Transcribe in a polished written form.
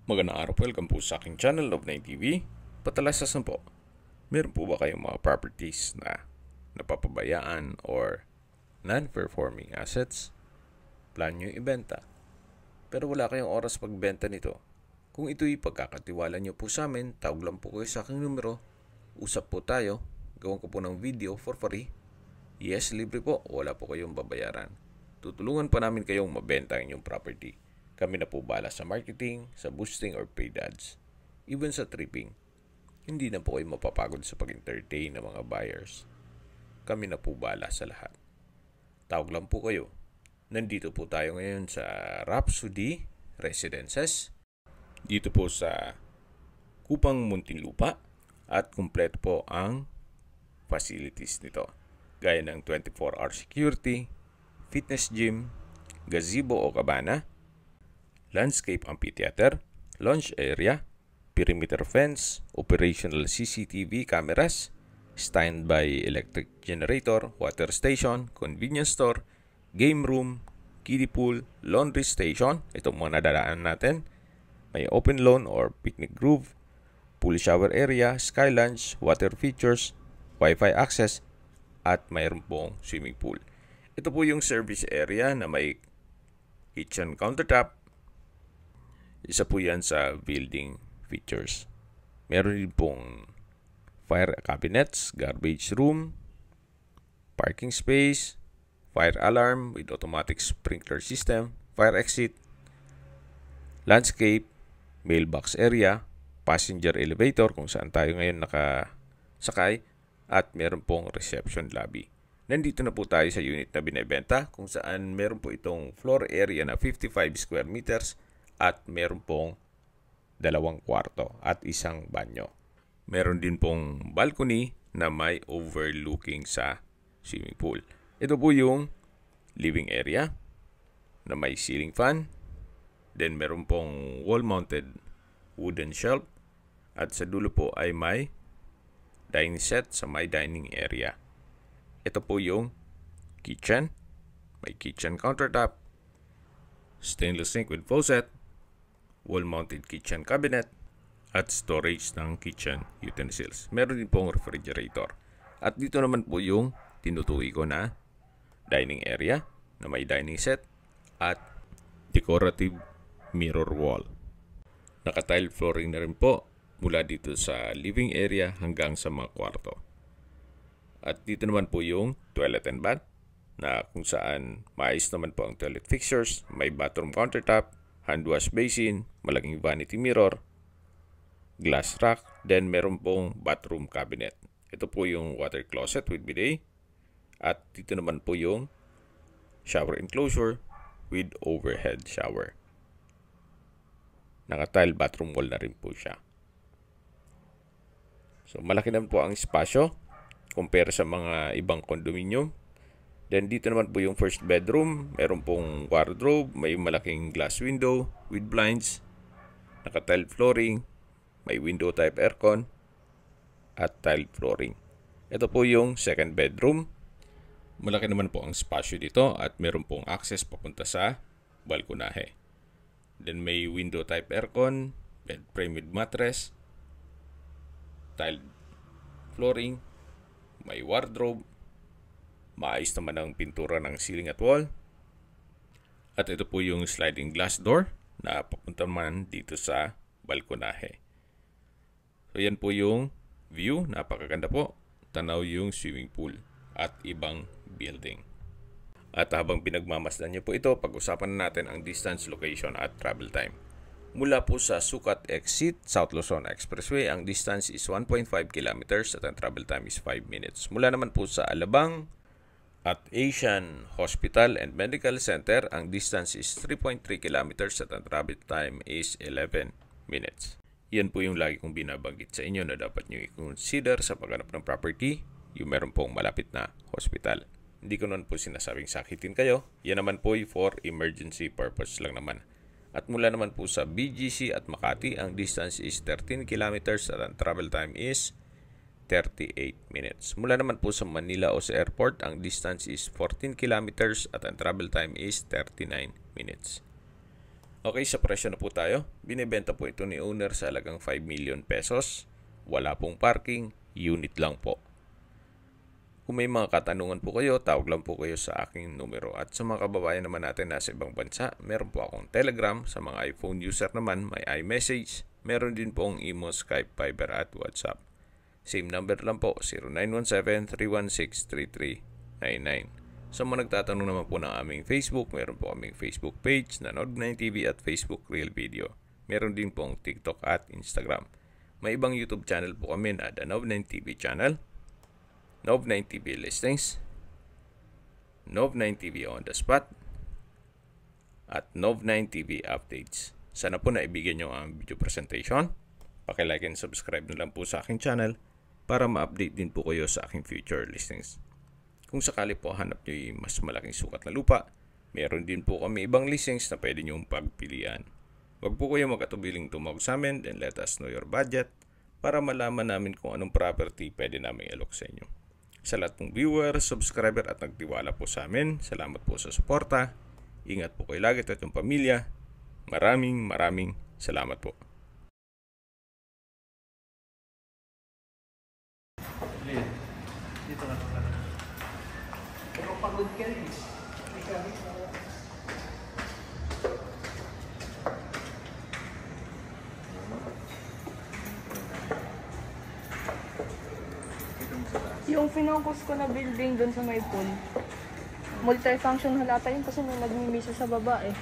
Magandang araw po, welcome po sa aking channel, Love9 TV. Patalasasan po, meron po ba kayong mga properties na napapabayaan or non-performing assets? Plan nyo ibenta, pero wala kayong oras pagbenta nito. Kung ito'y pagkakatiwala nyo po sa amin, tawag lang po kayo sa aking numero. Usap po tayo, gawan ko po ng video for free. Yes, libre po, wala po kayong babayaran. Tutulungan pa namin kayong mabenta ang inyong property. Kami na po bala sa marketing, sa boosting or paid ads, even sa tripping. Hindi na po kayo mapapagod sa pag-entertain ng mga buyers. Kami na po bala sa lahat. Tawag lang po kayo. Nandito po tayo ngayon sa Rhapsody Residences. Dito po sa Kupang Muntinlupa at kumpleto po ang facilities nito. Gaya ng 24-hour security, fitness gym, gazebo o cabana, landscape amphitheater, lounge area, perimeter fence, operational CCTV cameras, standby electric generator, water station, convenience store, game room, kiddie pool, laundry station, itong mga nadadaan natin. May open lawn or picnic grove, pool shower area, sky lounge, water features, wifi access, at mayroon pong swimming pool. Ito po yung service area na may kitchen countertop. Isa po yan sa building features. Meron din pong fire cabinets, garbage room, parking space, fire alarm with automatic sprinkler system, fire exit, landscape, mailbox area, passenger elevator kung saan tayo ngayon nakasakay, at meron pong reception lobby. Nandito na po tayo sa unit na binebenta kung saan meron po itong floor area na 55 square meters at meron pong 2 kwarto at 1 banyo. Meron din pong balcony na may overlooking sa swimming pool. Ito po yung living area na may ceiling fan. Then meron pong wall-mounted wooden shelf. At sa dulo po ay may dining set sa may dining area. Ito po yung kitchen. May kitchen countertop, stainless sink with faucet, wall-mounted kitchen cabinet, at storage ng kitchen utensils. Meron din pong refrigerator. At dito naman po yung tinutukoy ko na dining area na may dining set at decorative mirror wall. Naka-tile flooring na rin po mula dito sa living area hanggang sa mga kwarto. At dito naman po yung toilet and bath na kung saan maayos naman po ang toilet fixtures, may bathroom countertop, hand wash basin, malaking vanity mirror, glass rack, then meron pong bathroom cabinet. Ito po yung water closet with bidet. At dito naman po yung shower enclosure with overhead shower. Naka-tile bathroom wall na rin po siya. So malaki naman po ang espasyo compare sa mga ibang condominium. Then dito naman po yung first bedroom, meron pong wardrobe, may malaking glass window with blinds, naka-tile flooring, may window type aircon, at tile flooring. Ito po yung second bedroom. Malaki naman po ang espasyo dito at meron pong access papunta sa balkonahe. Then may window type aircon, bed frame with mattress, tile flooring, may wardrobe, maayos naman ang pintura ng ceiling at wall. At ito po yung sliding glass door na papunta man dito sa balkonahe. So yan po yung view, napakaganda po. Tanaw yung swimming pool at ibang building. At habang pinagmamasdan niyo po ito, pag-usapan natin ang distance, location at travel time. Mula po sa Sucat Exit, South Luzon Expressway, ang distance is 1.5 kilometers at ang travel time is 5 minutes. Mula naman po sa Alabang at Asian Hospital and Medical Center, ang distance is 3.3 kilometers at ang travel time is 11 minutes. Yan po yung lagi kong binabanggit sa inyo na dapat nyo i-consider sa paghanap ng property, yung meron pong malapit na hospital. Hindi ko naman po sinasabing sakitin kayo. Yan naman po for emergency purpose lang naman. At mula naman po sa BGC at Makati, ang distance is 13 kilometers at ang travel time is 38 minutes. Mula naman po sa Manila o sa airport, ang distance is 14 kilometers at ang travel time is 39 minutes. Okay, sa presyo na po tayo. Binibenta po ito ni owner sa halagang 5 million pesos. Wala pong parking, unit lang po. Kung may mga katanungan po kayo, tawag lang po kayo sa aking numero. At sa mga kababayan naman natin nasa ibang bansa, meron po akong Telegram. Sa mga iPhone user naman, may iMessage. Meron din po ang Imo, Skype, Viber at WhatsApp. Same number lang po, 0917-316-3399. Sa mga nagtatanong naman po ng aming Facebook, meron po aming Facebook page na Nov9 TV at Facebook Real Video. Meron din po ang TikTok at Instagram. May ibang YouTube channel po kami na The Nov9 TV channel, Nov9 TV Listings, Nov9 TV On The Spot, at Nov9 TV Updates. Sana po naibigyan nyo ang video presentation. Paki-like and subscribe na lang po sa aking channel para ma-update din po kayo sa aking future listings. Kung sakali po hanap nyo yung mas malaking sukat na lupa, meron din po kami ibang listings na pwede nyong pagpilian. Huwag po kayo mag-atubiling tumawag sa amin, then let us know your budget para malaman namin kung anong property pwede namin i-alok sa inyo. Sa lahat pong viewer, subscriber at nagtiwala po sa amin, salamat po sa suporta. Ingat po kayo lagi at yung pamilya. Maraming salamat po. Dito na lang. Pero pagod ka rin. Yung pinangkos ko na building doon sa may pool, multi-function halata yun kasi may nagmimisa sa baba eh.